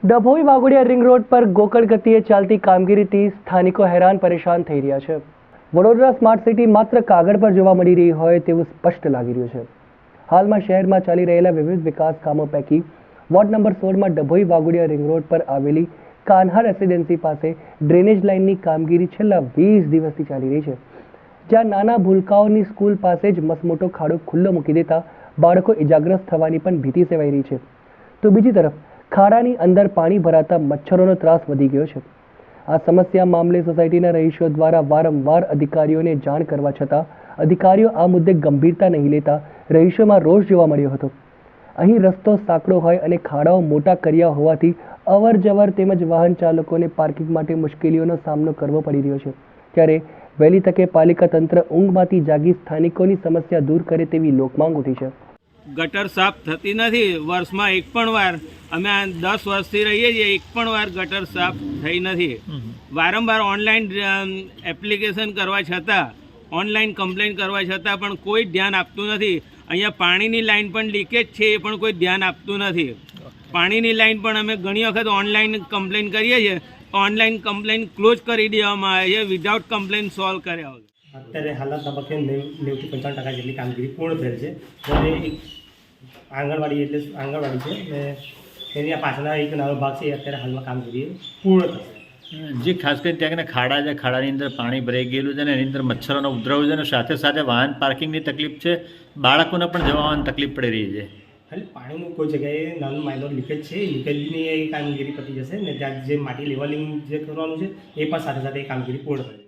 Dabhoi Waghodia ring road પર ગોકળ ગતિએ ચાલતી કામગીરીથી સ્થાનિકો હેરાન પરેશાન થઈ રહ્યા છે। વડોદરા સ્માર્ટ સિટી માત્ર કાગળ પર જોવા મળી રહી હોય તેવું સ્પષ્ટ લાગી રહ્યું છે। હાલમાં શહેરમાં ચાલી રહેલા વિવિધ વિકાસ કામો પૈકી વોર્ડ નંબર 16માં ડભોઈ વાઘોડિયા રિંગ રોડ પર આવેલી કાન્હા રેસિડેન્સી પાસે ડ્રેનેજ લાઇનની કામગીરી છેલ્લા 20 દિવસથી ચાલી રહી છે, જ્યાં નાના ભૂલકાઓની સ્કૂલ પાસે જ મસમોટો ખાડો ખુલ્લો મૂકી દેતા બાળકો ઇજાગ્રસ્ત થવાની પણ ભીતિ સેવાઈ રહી છે। તો બીજી તરફ ખાડાની અંદર પાણી ભરાતા મચ્છરોનો ત્રાસ વધી ગયો છે। આ સમસ્યા મામલે સોસાયટીના રહીશો દ્વારા વારંવાર અધિકારીઓને જાણ કરવા છતાં અધિકારીઓ આ મુદ્દે ગંભીરતા નહીં લેતા રહીશોમાં રોષ જોવા મળ્યો હતો। અહીં રસ્તો સાંકડો હોય અને ખાડાઓ મોટા કર્યા હોવાથી અવર જવર તેમજ વાહન ચાલકોને પાર્કિંગ માટે મુશ્કેલીઓનો સામનો કરવો પડી રહ્યો છે। ત્યારે વહેલી તકે પાલિકા તંત્ર ઊંઘમાંથી જાગી સ્થાનિકોની સમસ્યા દૂર કરે તેવી લોકમાંગ ઉઠી છે। ગટર સાફ થતી નથી। વર્ષમાં એક પણ વાર અમે 10 વર્ષથી રહીએ છીએ, એક પણ વાર ગટર સાફ થઈ નથી। વારંવાર ઓનલાઈન એપ્લિકેશન કરવા છતાં, ઓનલાઈન કમ્પ્લેન કરવા છતાં પણ કોઈ ધ્યાન આપતું નથી। અહીંયા પાણીની લાઈન પણ લીકેજ છે, એ પણ કોઈ ધ્યાન આપતું નથી। પાણીની લાઈન પણ અમે ઘણી વખત ઓનલાઈન કમ્પ્લેન કરીએ છીએ, ઓનલાઈન કમ્પ્લેન ક્લોઝ કરી દેવામાં આવે છે વિધાઉટ કમ્પ્લેન સોલ્વ કર્યા વગર। અત્યારે હાલના તબક્કે 90-95% જેટલી કામગીરી પૂર્ણ થયેલ છે। જ્યારે એક આંગણવાડી છે ને એની પાછળના એક નાનો ભાગ છે, અત્યારે હાલમાં કામગીરી પૂર્ણ થશે। જે ખાસ કરીને ત્યાં ખાડા છે, ખાડાની અંદર પાણી ભરાઈ ગયેલું છે ને એની અંદર મચ્છરોનો ઉપદ્રવ છે અને સાથે સાથે વાહન પાર્કિંગની તકલીફ છે, બાળકોને પણ જવા આવવાની તકલીફ પડી રહી છે। ખાલી પાણીનું કોઈ જગ્યાએ નાનું માઇનોર લીકેજ છે, એ લીકેજની એ કામગીરી પતી જશે ને ત્યાં જે માટી લેવલિંગ જે કરવાનું છે એ પણ સાથે સાથે એ કામગીરી પૂર્ણ થશે।